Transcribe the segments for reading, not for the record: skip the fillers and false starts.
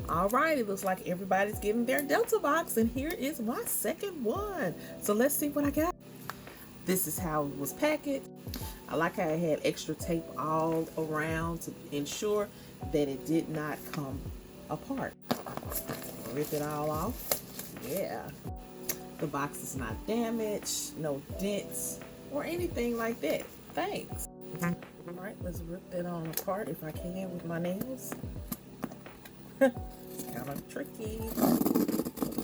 All right, it looks like everybody's getting their Delta box, and here is my second one. So let's see what I got. This is how it was packaged. I like how it had extra tape all around to ensure that it did not come apart. Rip it all off. Yeah. The box is not damaged, no dents or anything like that. Thanks. All right, let's rip that on apart if I can with my nails. Kind of tricky.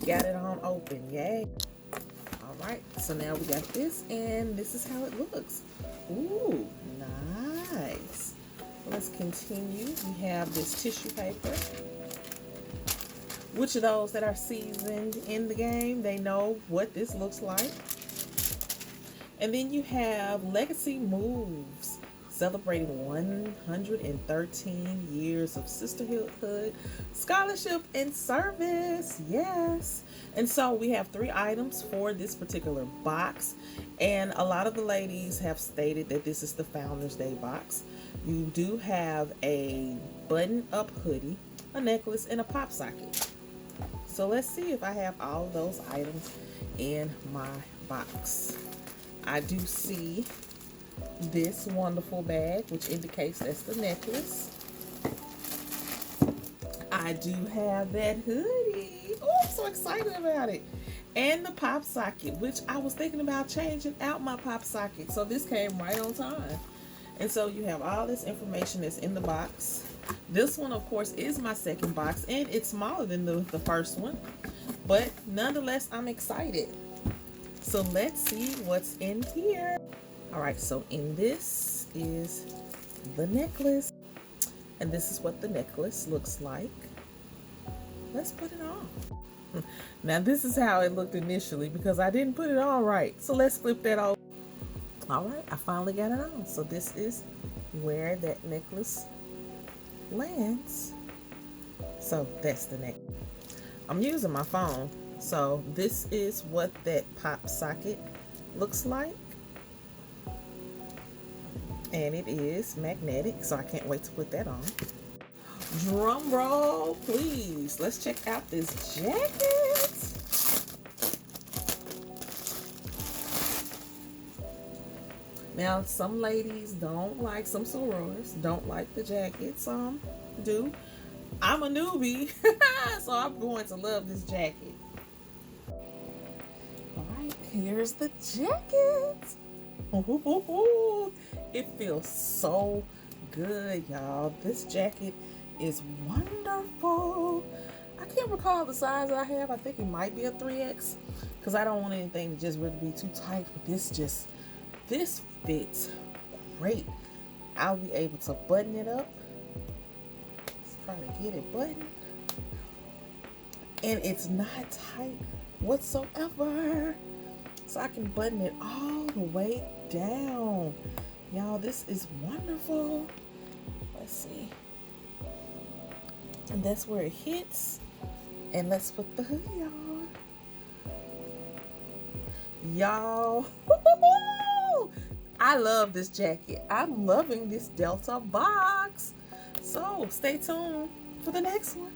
Got it on open, yay. All right, so now we got this, and this is how it looks. Ooh, nice. Let's continue. We have this tissue paper. Which of those that are seasoned in the game, they know what this looks like. And then you have Legacy Moves, celebrating 113 years of sisterhood, scholarship, and service. Yes. And so we have 3 items for this particular box. And a lot of the ladies have stated that this is the Founders Day box. You do have a button-up hoodie, a necklace, and a pop socket. So let's see if I have all of those items in my box. I do see this wonderful bag, which indicates that's the necklace. I do have that hoodie. Oh, I'm so excited about it. And the pop socket, which I was thinking about changing out my pop socket. So this came right on time. And so you have all this information that's in the box. This one, of course, is my second box, and it's smaller than the first one. But nonetheless, I'm excited. So let's see what's in here. All right, so in this is the necklace. And this is what the necklace looks like. Let's put it on. Now, this is how it looked initially because I didn't put it on right. So let's flip that over. All right, I finally got it on. So this is where that necklace lands. So that's the neck. I'm using my phone, so this is what that pop socket looks like, and it is magnetic, so I can't wait to put that on. Drum roll, please. Let's check out this jacket. Now, some ladies don't like, some sorors don't like the jacket. Some do. I'm a newbie, so I'm going to love this jacket. All right, here's the jacket. Ooh, it feels so good, y'all. This jacket is wonderful. I can't recall the size I have. I think it might be a 3X because I don't want anything to just really be too tight. But this fits great. I'll be able to button it up. Let's try to get it buttoned. And it's not tight whatsoever. So I can button it all the way down. Y'all, this is wonderful. Let's see. And that's where it hits. And let's put the hoodie on. Y'all. I love this jacket. I'm loving this Delta box. So stay tuned for the next one.